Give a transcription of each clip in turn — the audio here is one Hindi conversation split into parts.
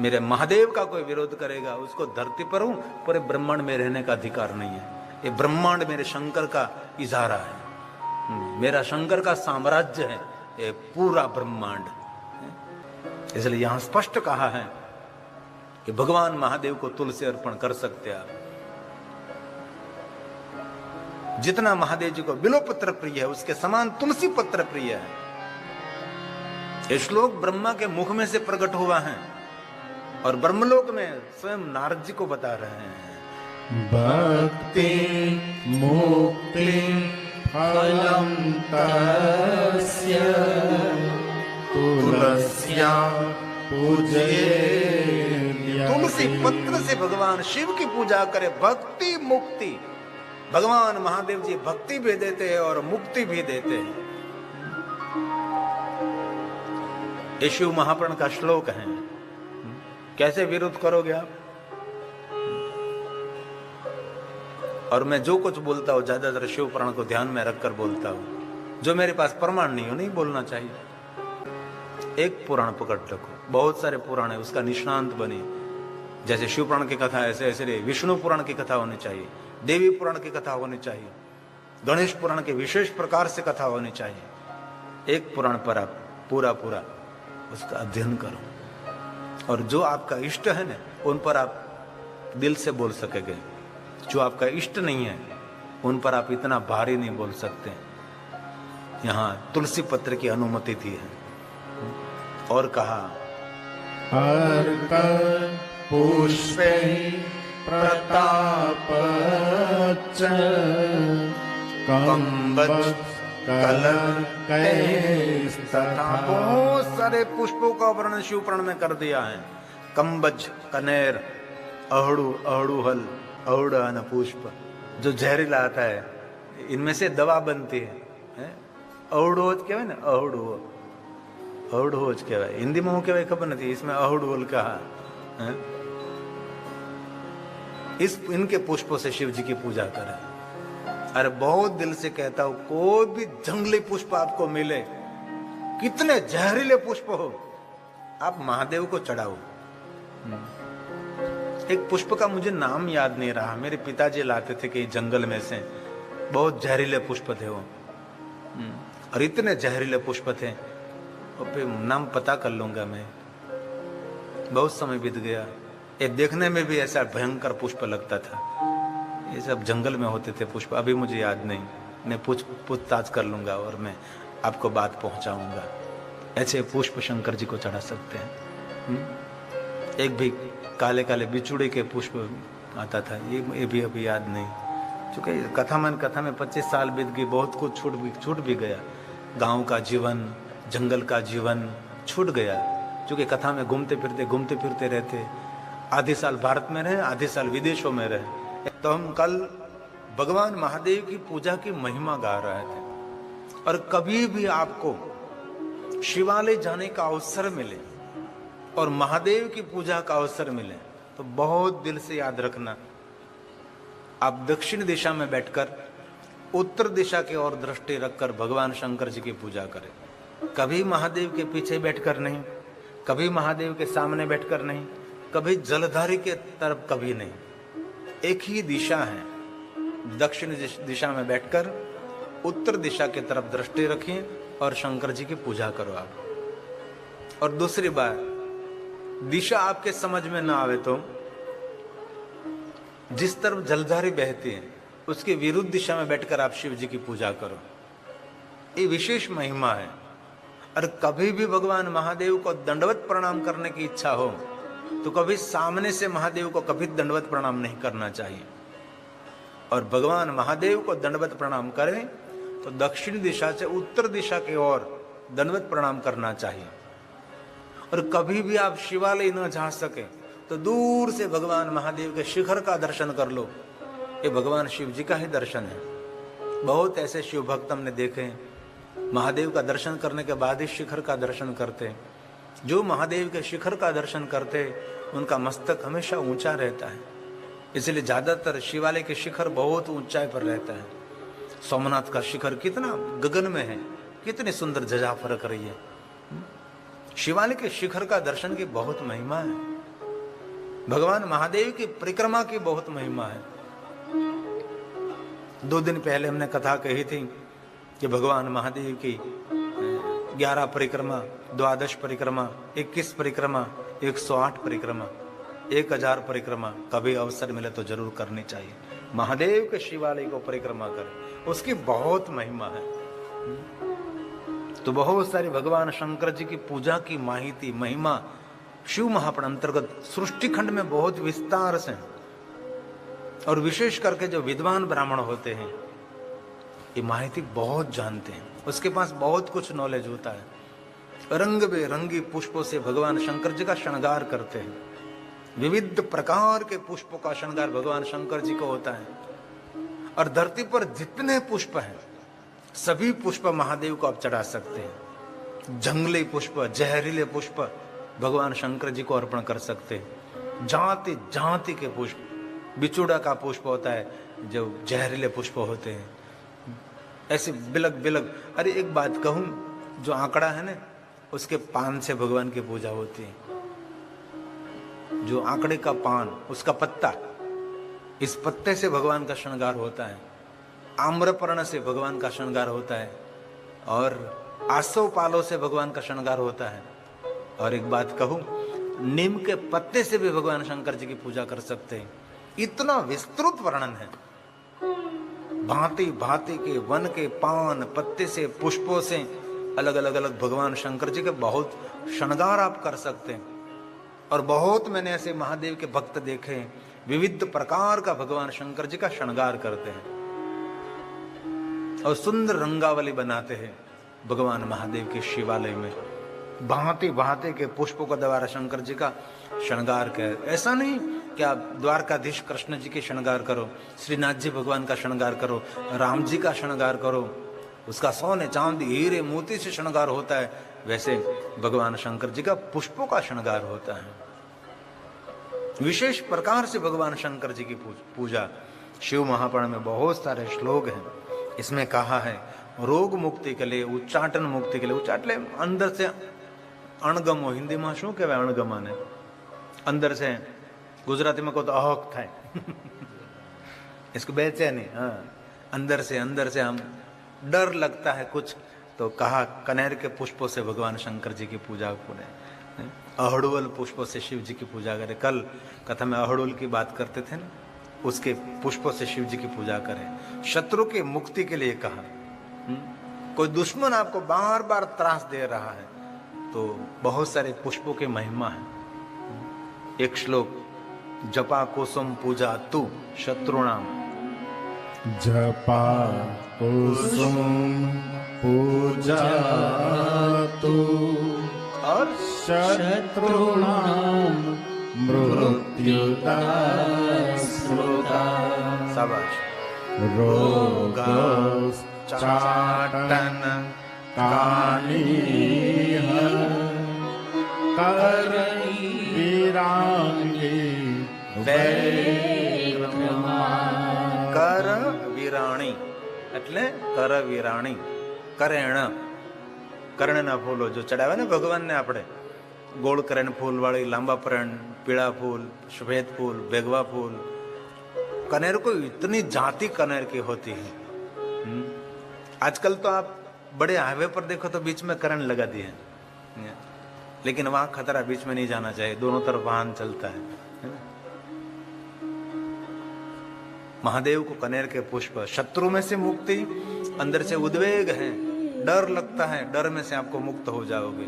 मेरे महादेव का कोई विरोध करेगा उसको धरती पर हूं, पूरे ब्रह्मांड में रहने का अधिकार नहीं है। ये ब्रह्मांड मेरे शंकर का इजारा है, मेरा शंकर का साम्राज्य है ये पूरा ब्रह्मांड। इसलिए यहां स्पष्ट कहा है कि भगवान महादेव को तुलसी अर्पण कर सकते आप। जितना महादेव जी को बिल्वपत्र प्रिय है उसके समान तुलसी पत्र प्रिय है। ये श्लोक ब्रह्मा के मुख में से प्रकट हुआ है और ब्रह्मलोक में स्वयं नारद जी को बता रहे हैं। भक्ति मुक्ति फलम तस्य तुलस्या पूजयेत्। तुलसी पत्र से भगवान शिव की पूजा करे, भक्ति मुक्ति। भगवान महादेव जी भक्ति भी देते हैं और मुक्ति भी देते हैं। ये शिव महापुराण का श्लोक है। कैसे विरोध करोगे आप? और मैं जो कुछ बोलता हूं ज्यादातर शिव पुराण को ध्यान में रखकर बोलता हूं। जो मेरे पास प्रमाण नहीं हो नहीं बोलना चाहिए। एक पुराण पकड़ रखो, बहुत सारे पुराण है उसका निष्णांत बने। जैसे शिव पुराण की कथा ऐसे ऐसे विष्णु पुराण की कथा होनी चाहिए, देवी पुराण की कथा होनी चाहिए, गणेश पुराण के विशेष प्रकार से कथा होनी चाहिए। एक पुराण पर आप पूरा पूरा उसका अध्ययन करो और जो आपका इष्ट है ना उन पर आप दिल से बोल सकेंगे। जो आपका इष्ट नहीं है उन पर आप इतना भारी नहीं बोल सकते। यहाँ तुलसी पत्र की अनुमति दी है और कहा पुष्पे प्रताप बहुत सारे पुष्पों का वर्णन शिव पुराण में कर दिया है। कंबज, कनेर, अहड़ू, अहड़ूहल, अहड़न पुष्प जो जहरीला आता है, इनमें से दवा बनती है। अहड़ोज कहवाय ने, अहड़ोज कहवाय। हिंदी में कहवाय खबर नहीं, इसमें अहड़ोल कहा है। इनके पुष्पों से शिव जी की पूजा करें। अरे बहुत दिल से कहता हूं, कोई भी जंगली पुष्प आपको मिले, कितने जहरीले पुष्प हो, आप महादेव को चढ़ाओ। एक पुष्प का मुझे नाम याद नहीं रहा, मेरे पिताजी लाते थे कि जंगल में से, बहुत जहरीले पुष्प थे वो। और इतने जहरीले पुष्प थे, और फिर नाम पता कर लूंगा मैं। बहुत समय बीत गया। ये देखने में भी ऐसा भयंकर पुष्प लगता था। ये सब जंगल में होते थे पुष्प, अभी मुझे याद नहीं। मैं पूछताछ कर लूंगा और मैं आपको बात पहुंचाऊंगा। ऐसे पुष्प शंकर जी को चढ़ा सकते हैं। एक भी काले काले बिछुड़े के पुष्प आता था, ये भी अभी याद नहीं, क्योंकि कथा में 25 साल बीत गई, बहुत कुछ छूट भी गया। गांव का जीवन, जंगल का जीवन छूट गया, क्योंकि कथा में घूमते फिरते रहते। आधे साल भारत में रहे, आधे साल विदेशों में रहे। तो हम कल भगवान महादेव की पूजा की महिमा गा रहे थे। और कभी भी आपको शिवालय जाने का अवसर मिले और महादेव की पूजा का अवसर मिले तो बहुत दिल से याद रखना, आप दक्षिण दिशा में बैठकर उत्तर दिशा की ओर दृष्टि रखकर भगवान शंकर जी की पूजा करें। कभी महादेव के पीछे बैठकर नहीं, कभी महादेव के सामने बैठकर नहीं, कभी जलधारी के तरफ कभी नहीं। एक ही दिशा है, दक्षिण दिशा में बैठकर उत्तर दिशा की तरफ दृष्टि रखें और शंकर जी की पूजा करो आप। और दूसरी बात, दिशा आपके समझ में ना आवे तो जिस तरफ जलधारी बहती है उसके विरुद्ध दिशा में बैठकर आप शिव जी की पूजा करो। ये विशेष महिमा है। और कभी भी भगवान महादेव को दंडवत प्रणाम करने की इच्छा हो तो कभी सामने से महादेव को कभी दंडवत प्रणाम नहीं करना चाहिए। और भगवान महादेव को दंडवत प्रणाम करें तो दक्षिण दिशा से उत्तर दिशा की ओर दंडवत प्रणाम करना चाहिए। और कभी भी आप शिवालय न जा सके तो दूर से भगवान महादेव के शिखर का दर्शन कर लो, ये भगवान शिव जी का ही दर्शन है। बहुत ऐसे शिव भक्त हमने देखे, महादेव का दर्शन करने के बाद ही शिखर का दर्शन करते। जो महादेव के शिखर का दर्शन करते उनका मस्तक हमेशा ऊंचा रहता है, इसलिए ज्यादातर शिवालय के शिखर बहुत ऊंचाई पर रहता है। सोमनाथ का शिखर कितना गगन में है, कितनी सुंदर ध्वजा फरक रही है। शिवालय के शिखर का दर्शन की बहुत महिमा है। भगवान महादेव की परिक्रमा की बहुत महिमा है। 2 दिन पहले हमने कथा कही थी कि भगवान महादेव की 11 परिक्रमा, 12 परिक्रमा, 21 परिक्रमा, 108 परिक्रमा, 1000 परिक्रमा कभी अवसर मिले तो जरूर करनी चाहिए। महादेव के शिवालय को परिक्रमा करें, उसकी बहुत महिमा है। तो बहुत सारी भगवान शंकर जी की पूजा की माहिती, महिमा शिव महापुराण अंतर्गत सृष्टि खंड में बहुत विस्तार से, और विशेष करके जो विद्वान ब्राह्मण होते हैं ये माहिती बहुत जानते हैं, उसके पास बहुत कुछ नॉलेज होता है। रंग बेरंगी पुष्पों से भगवान शंकर जी का श्रृंगार करते हैं। विविध प्रकार के पुष्पों का श्रृंगार भगवान शंकर जी को होता है। और धरती पर जितने पुष्प हैं सभी पुष्प महादेव को आप चढ़ा सकते हैं। जंगली पुष्प, जहरीले पुष्प भगवान शंकर जी को अर्पण कर सकते हैं। जाति जाति के पुष्प, बिचूड़ा का पुष्प होता है जो जहरीले पुष्प होते हैं, ऐसे बिलक बिलक। अरे एक बात कहूं, जो आंकड़ा है ना उसके पान से भगवान की पूजा होती है। जो आंकड़े का पान, उसका पत्ता, इस पत्ते से भगवान का श्रृंगार होता है। आम्रपर्ण से भगवान का श्रृंगार होता है, और आसव पालों से भगवान का श्रृंगार होता है। और एक बात कहूं, नीम के पत्ते से भी भगवान शंकर जी की पूजा कर सकते हैं। इतना विस्तृत वर्णन है। भांति भांति के वन के पान, पत्ते से, पुष्पों से अलग अलग अलग भगवान शंकर जी के बहुत श्रृंगार आप कर सकते हैं। और बहुत मैंने ऐसे महादेव के भक्त देखे हैं, विविध प्रकार का भगवान शंकर जी का श्रृंगार करते हैं और सुंदर रंगावली बनाते हैं भगवान महादेव के शिवालय में। भांति भांति के पुष्पों का द्वारा शंकर जी का श्रृंगार कर। ऐसा नहीं कि आप द्वारकाधीश कृष्ण जी के श्रृंगार करो, श्रीनाथ जी भगवान का श्रृंगार करो, राम जी का श्रृंगार करो, उसका सोने चांदी हीरे मोती से श्रृंगार होता है, वैसे भगवान शंकर जी का पुष्पों का श्रृंगार होता है। विशेष प्रकार से भगवान शंकर जी की पूजा शिव महापुराण में बहुत सारे श्लोक हैं। इसमें कहा है रोग मुक्ति के लिए, उच्चाटन मुक्ति के लिए, उच्चाटले अंदर से अणगमो, हिंदी में शू कहवाय अणगमाने, अंदर से गुजराती में को तो अहक थाय इसको बेचैनी, हाँ, अंदर से हम डर लगता है कुछ, तो कहा कनेर के पुष्पों से भगवान शंकर जी की पूजा करें, अहड़ुल पुष्पों से शिव जी की पूजा करें। कल कथा में अहड़ुल की बात करते थे ना, उसके पुष्पों से शिव जी की पूजा करें। शत्रु की मुक्ति के लिए कहा। कोई दुश्मन आपको बार बार त्रास दे रहा है तो बहुत सारे पुष्पों की महिमा है। एक श्लोक, जपा कुसुम पूजा तू शत्रुणाम, जपा कुसुम पूजा तू और शत्रुणाम मृत्युदास्मृता, शाबाश। रोगश्चाटन कानीह कर वीरांगी वैक्रमात्। कर વીરાણી એટલે કર વીરાણી, કરેણ, કર્ણના ફૂલો જો ચડાવે ને ભગવાનને આપણે, ગોળ કરેણ ફૂલ વાળી, લાંબા પરણ, पीला फूल, सफेद फूल, बेगवा फूल, कनेर को इतनी जाति कनेर की होती है। आजकल तो आप बड़े हाईवे पर देखो तो बीच में करंट लगा दिए हैं, लेकिन वहां खतरा, बीच में नहीं जाना चाहिए, दोनों तरफ वाहन चलता है ना? महादेव को कनेर के पुष्प, शत्रु में से मुक्ति, अंदर से उद्वेग है, डर लगता है, डर में से आपको मुक्त हो जाओगे,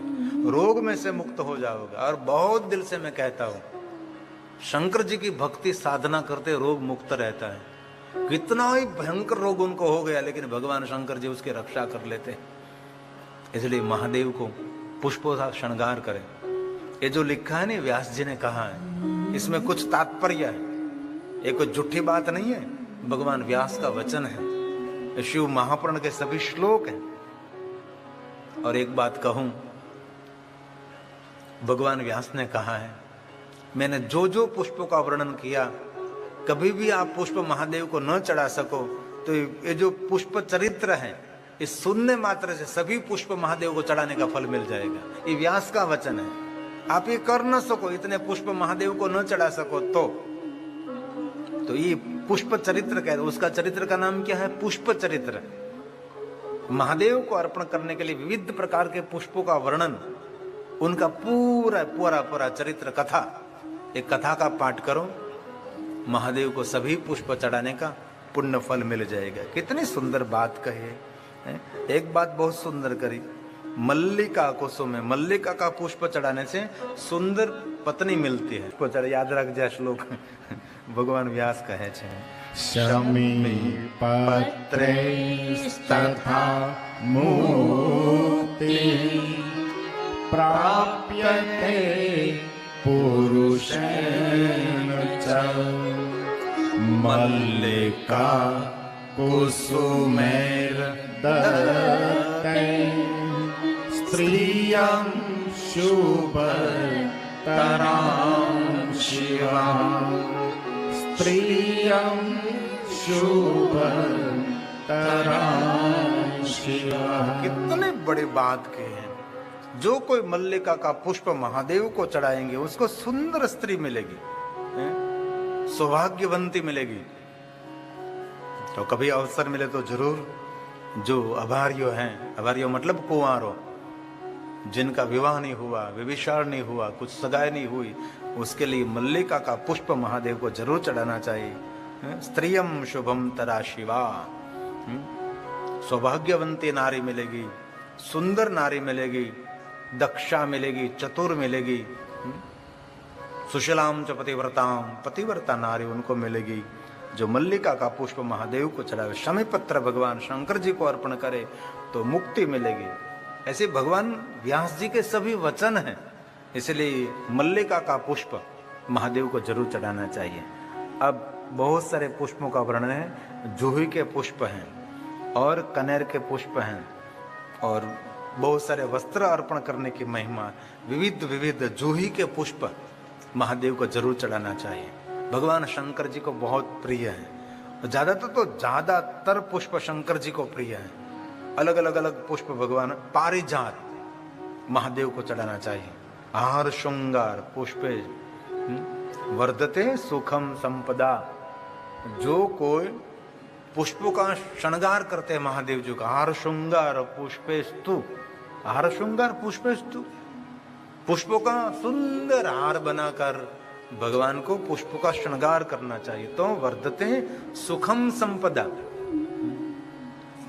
रोग में से मुक्त हो जाओगे। और बहुत दिल से मैं कहता हूं, शंकर जी की भक्ति साधना करते रोग मुक्त रहता है। कितना ही भयंकर रोग उनको हो गया लेकिन भगवान शंकर जी उसकी रक्षा कर लेते। इसलिए महादेव को पुष्पों का श्रृंगार करें। ये जो लिखा है ना, व्यास जी ने कहा है, इसमें कुछ तात्पर्य है, ये कोई झूठी बात नहीं है, भगवान व्यास का वचन है, शिव महापुराण के सभी श्लोक हैं। और एक बात कहूं, भगवान व्यास ने कहा है, मैंने जो जो पुष्पों का वर्णन किया, कभी भी आप पुष्प महादेव को न चढ़ा सको तो ये जो पुष्प चरित्र है, इस सुनने मात्र से सभी पुष्प महादेव को चढ़ाने का फल मिल जाएगा। ये व्यास का वचन है। आप ये कर न सको, इतने पुष्प महादेव को न चढ़ा सको तो ये पुष्प चरित्र कहते, उसका चरित्र का नाम क्या है? पुष्प चरित्र। महादेव को अर्पण करने के लिए विविध प्रकार के पुष्पों का वर्णन, उनका पूरा पूरा पूरा चरित्र कथा, एक कथा का पाठ करो, महादेव को सभी पुष्प चढ़ाने का पुण्य फल मिल जाएगा। कितनी सुंदर बात कही है। एक बात बहुत सुंदर करी, मल्लिका कुसुम में मल्लिका का पुष्प चढ़ाने से सुंदर पत्नी मिलती है। पुष्प चढ़ याद रख जा श्लोक भगवान व्यास कहे छे, शमी पत्रे तथा मुक्ति प्राप्यते पुरुषेण च मल्लिका कुसुमेर दत्ते स्त्रियं शुभतरां शिवां स्त्रियं शुभतरां शिवां। कितने बड़ी बात की है। जो कोई मल्लिका का पुष्प महादेव को चढ़ाएंगे उसको सुंदर स्त्री मिलेगी, सौभाग्यवंती मिलेगी। तो कभी अवसर मिले तो जरूर, जो अभार्यो हैं, अभार्यो मतलब कुंवारो, जिनका विवाह नहीं हुआ, व्यभिचार नहीं हुआ, कुछ सगाई नहीं हुई, उसके लिए मल्लिका का पुष्प महादेव को जरूर चढ़ाना चाहिए। स्त्रियम शुभम तरा शिवा, सौभाग्यवंती नारी मिलेगी, सुंदर नारी मिलेगी, दक्षा मिलेगी, चतुर मिलेगी, सुशीलाम च पतिव्रताम, पतिव्रता नारी उनको मिलेगी जो मल्लिका का पुष्प महादेव को चढ़ावे। शमी पत्र भगवान शंकर जी को अर्पण करे तो मुक्ति मिलेगी। ऐसे भगवान व्यास जी के सभी वचन हैं, इसलिए मल्लिका का पुष्प महादेव को जरूर चढ़ाना चाहिए। अब बहुत सारे पुष्पों का वर्णन है। जूही के पुष्प हैं और कनेर के पुष्प हैं और बहुत सारे वस्त्र अर्पण करने की महिमा। विविध विविध जूही के पुष्प महादेव को जरूर चढ़ाना चाहिए। भगवान शंकर जी को बहुत प्रिय है। ज्यादातर पुष्प शंकर जी को प्रिय है। अलग अलग अलग पुष्प भगवान, पारिजात महादेव को चढ़ाना चाहिए। आहार श्रृंगार पुष्पे वर्धते सुखम संपदा। जो कोई पुष्पों का श्रृंगार करते हैं महादेव जी का, आहार श्रृंगार पुष्पेस्तु, आहार श्रृंगार पुष्पेस्तु, पुष्पों का सुंदर हार बनाकर भगवान को पुष्पों का श्रृंगार करना चाहिए तो वर्धते सुखम संपदा।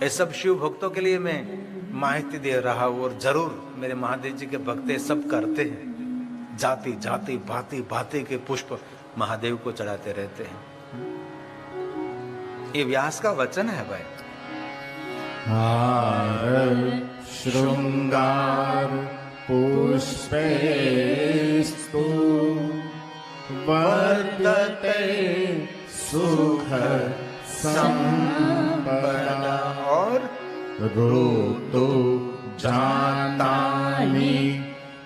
ये सब शिव भक्तों के लिए मैं माहिती दे रहा हूं और जरूर मेरे महादेव जी के भक्त सब करते हैं। जाति जाति भांति भांति के पुष्प महादेव को चढ़ाते रहते हैं। ये व्यास का वचन है भाई। हार श्रृंगार पुष्पेस्तु वर्धते सुख संपदा और ऋतु जातानि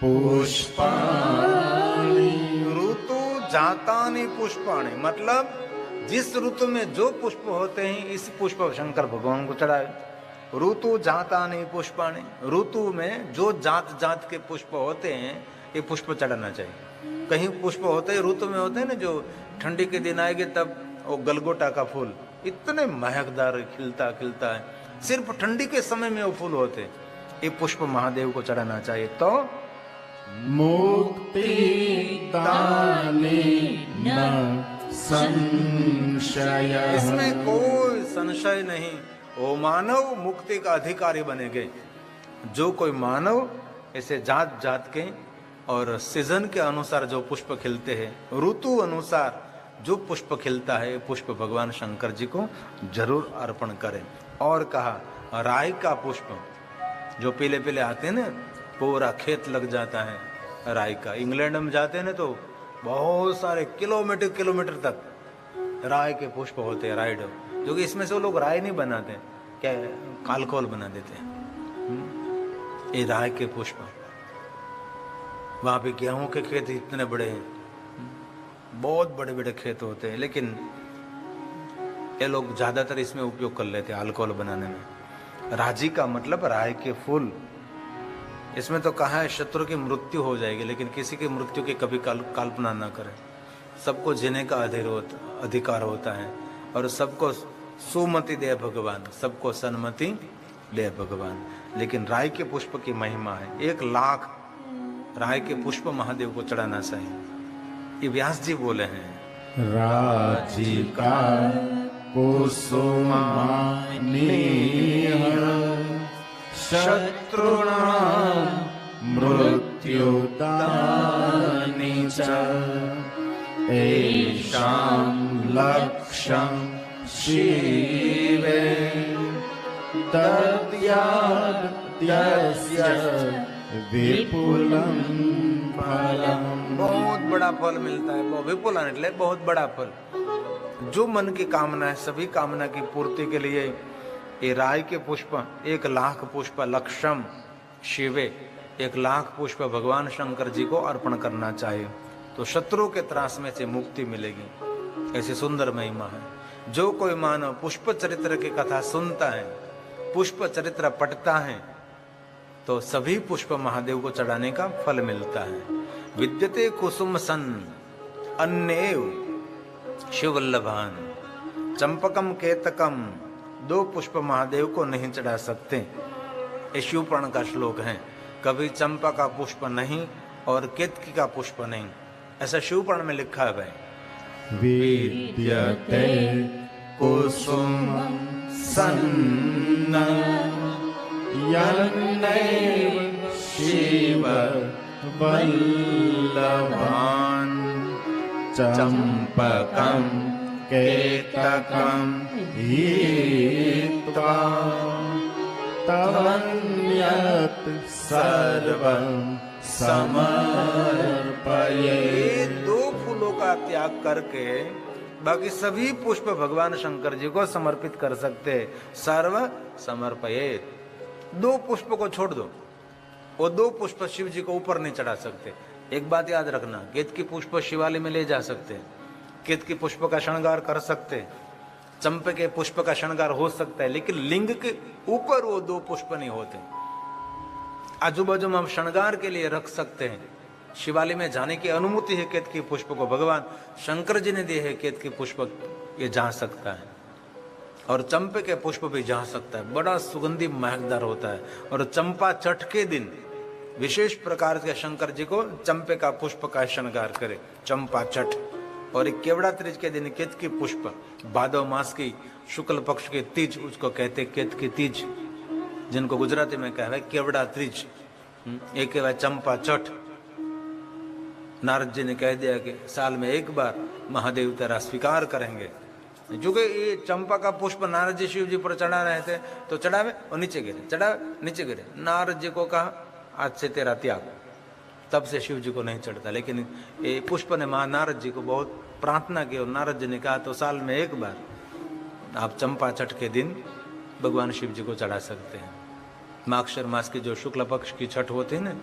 पुष्पाणि। ऋतु जातानि पुष्पाणि मतलब जिस ऋतु में जो पुष्प होते हैं इस पुष्प शंकर भगवान को चढ़ाए। ऋतु जातानि पुष्पाणि, ऋतु में जो जात जात के पुष्प होते हैं ये पुष्प चढ़ाना चाहिए। कहीं पुष्प होते हैं ऋतु में होते हैं ना, जो ठंडी के दिन आएंगे तब वो गलगोटा का फूल इतने महकदार खिलता खिलता है, सिर्फ ठंडी के समय में वो फूल होते, ये पुष्प महादेव को चढ़ाना चाहिए। तो मुक्ति दाने न संशय, इसमें कोई संशय नहीं, वो मानव मुक्ति का अधिकारी बनेंगे। जो कोई मानव ऐसे जात जात के और सीजन के अनुसार जो पुष्प खिलते हैं, ऋतु अनुसार जो पुष्प खिलता है, पुष्प भगवान शंकर जी को जरूर अर्पण करें। और कहा राई का पुष्प जो पीले पीले आते हैं ना, पूरा खेत लग जाता है राई का। इंग्लैंड में जाते हैं ना तो बहुत सारे किलोमीटर किलोमीटर तक राय के पुष्प होते हैं, राइड, जो कि इसमें से वो लोग राय नहीं बनाते, क्या कालकोल बना देते हैं। ये राय के पुष्प, वहां पे गेहूं के खेत इतने बड़े हैं, बहुत बड़े बड़े खेत होते हैं, लेकिन ये लोग ज्यादातर इसमें उपयोग कर लेते हैं अल्कोहल बनाने में। राजी का मतलब राय के फूल, इसमें तो कहा है शत्रु की मृत्यु हो जाएगी, लेकिन किसी की मृत्यु की कभी कल्पना ना करें। सबको जीने का अधिकार होता है और सबको सुमति दे भगवान, सबको सन्मति दे भगवान। लेकिन राय के पुष्प की महिमा है, 1 लाख राय के पुष्प महादेव को चढ़ाना चाहिए। ये व्यास जी बोले हैं। राजिका कुसुमानीह शत्रुणां मृत्युदानि च एषां लक्ष्यं शिवे दद्याद्यस्य विपुलं फलम्। बहुत बड़ा फल मिलता है, वो विपुल એટલે बहुत बड़ा फल। जो मन की कामना है, सभी कामना की पूर्ति के लिए ये राय के पुष्प 1 लाख पुष्प लक्षम शिवे 1 लाख पुष्प भगवान शंकर जी को अर्पण करना चाहिए, तो शत्रु के त्रास में से मुक्ति मिलेगी। ऐसी सुंदर महिमा है। जो कोई मानव पुष्प चरित्र की कथा सुनता है, पुष्प चरित्र पढ़ता है, तो सभी पुष्प महादेव को चढ़ाने का फल मिलता है। विद्यते कुसुम सन अन्येव शिवल्लभान चंपकम केतकम, 2 पुष्प महादेव को नहीं चढ़ा सकते। ये शिवपुराण का श्लोक है। कभी चंपा का पुष्प नहीं और केतकी का पुष्प नहीं, ऐसा शिवपुराण में लिखा है भाई। विद्यते कुसुमं सन्न यन्नैव शिव वल्लभान् चम्पकं केतकं हित्वा तवन्यत् सर्वं समर्पयेत्। 2 फूलों का त्याग करके बाकी सभी पुष्प भगवान शंकर जी को समर्पित कर सकते। सर्व समर्पयेत्, 2 पुष्प को छोड़ दो। वो 2 पुष्प शिव जी को ऊपर नहीं चढ़ा सकते। एक बात याद रखना, केतकी पुष्प शिवालय में ले जा सकते, केतकी पुष्प का श्रृंगार कर सकते, चंपे के पुष्प का श्रृंगार हो सकता है, लेकिन लिंग के ऊपर वो 2 पुष्प नहीं होते। आजू बाजू में हम श्रृंगार के लिए रख सकते हैं। शिवालय में जाने की अनुमति है केतकी पुष्प को, भगवान शंकर जी ने दी है। केतकी पुष्प ये जा सकता है और चंपे के पुष्प भी जा सकता है। बड़ा सुगंधी महकदार होता है। और चंपा छठ के दिन विशेष प्रकार के शंकर जी को चंपे का पुष्प का श्रृंगार करे, चंपा छठ। और एक केवड़ा तीज के दिन केतकी पुष्प, भादव मास की शुक्ल पक्ष की तीज, उसको कहते केतकी तीज, जिनको गुजराती में कहवाय केवड़ा तीज, एक कहवाय चंपा छठ। नारद जी ने कह दिया कि साल में 1 बार महादेव तेरा स्वीकार करेंगे। क्योंकि ये चंपा का पुष्प नारद जी शिव जी पर चढ़ा रहे थे, तो चढ़ावे और नीचे गिरे, चढ़ावे नीचे गिरे। नारद जी को कहा आज से तेरा त्याग, तब से शिव जी को नहीं चढ़ता। लेकिन ये पुष्प ने नारद जी को बहुत प्रार्थना की और नारद जी ने कहा तो साल में 1 बार आप चंपा छठ के दिन भगवान शिव जी को चढ़ा सकते हैं। माक्षर मास की जो शुक्ल पक्ष की छठ होती है ना,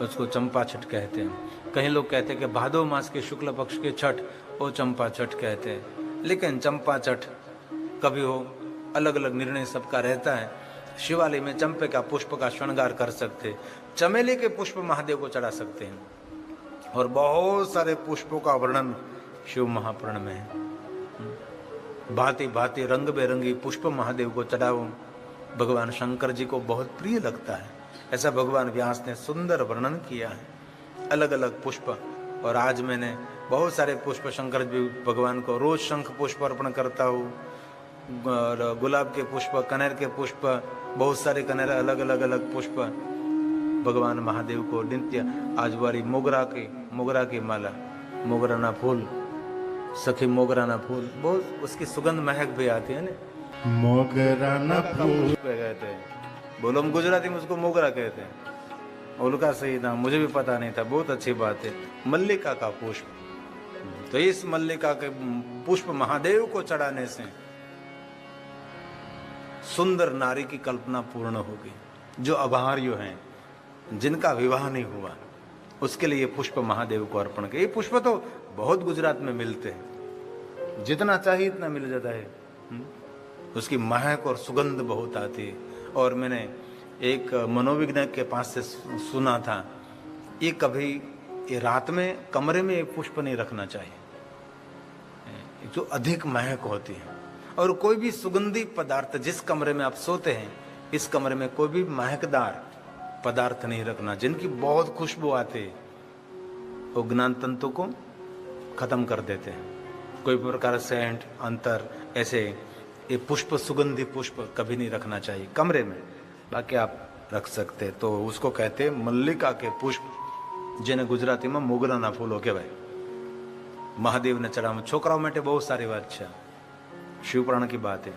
उसको चंपा छठ कहते हैं। कहीं लोग कहते हैं कि भादव मास के शुक्ल पक्ष की छठ वो चंपा छठ कहते हैं। लेकिन चंपा छठ कभी हो, अलग अलग निर्णय सबका रहता है। शिवालय में चंपे का पुष्प का श्रृंगार कर सकते, चमेली के पुष्प महादेव को चढ़ा सकते हैं। और बहुत सारे पुष्पों का वर्णन शिव महापुराण में है। भांति भांति रंग बेरंगी पुष्प महादेव को चढ़ाओ, भगवान शंकर जी को बहुत प्रिय लगता है। ऐसा भगवान व्यास ने सुंदर वर्णन किया है, अलग अलग पुष्प। और आज मैंने बहुत सारे पुष्प शंकर जी भगवान को, रोज शंख पुष्प अर्पण करता हूँ, गुलाब के पुष्प, कनेर के पुष्प, बहुत सारे कनेर, अलग अलग अलग पुष्प भगवान महादेव को नित्य। आज वारी मोगरा की माला, मोगराना फूल, सखी मोगराना फूल, बहुत उसकी सुगंध महक भी आती है ना। मोगराना फूल कहते हैं, बोलो हम गुजराती में उसको मोगरा कहते हैं। उनका सही नाम मुझे भी पता नहीं था, बहुत अच्छी बात है। मल्लिका का पुष्प, तो इस मल्लिका के पुष्प महादेव को चढ़ाने से सुंदर नारी की कल्पना पूर्ण होगी। जो अभार्य हैं, जिनका विवाह नहीं हुआ, उसके लिए पुष्प महादेव को अर्पण किए। ये पुष्प तो बहुत गुजरात में मिलते हैं, जितना चाहिए इतना मिल जाता है। उसकी महक और सुगंध बहुत आती है। और मैंने एक मनोविज्ञान के पास से सुना था, ये कभी ये रात में कमरे में ये पुष्प नहीं रखना चाहिए, जो अधिक महक होती है। और कोई भी सुगंधी पदार्थ, जिस कमरे में आप सोते हैं इस कमरे में कोई भी महकदार पदार्थ नहीं रखना, जिनकी बहुत खुशबू आती है, वो ज्ञान तंतु को खत्म कर देते हैं। कोई प्रकार सेंट अंतर ऐसे ये पुष्प, सुगंधी पुष्प कभी नहीं रखना चाहिए कमरे में। बाकी आप रख सकते, तो उसको कहते मल्लिका के पुष्प, જેને ગુજરાતીમાં મોગરાના ફૂલો કહેવાય। મહાદેવને ચડાવવામાં છોકરાઓ માટે બહુ સારી વાત છે, શિવપુરાણ की बात है।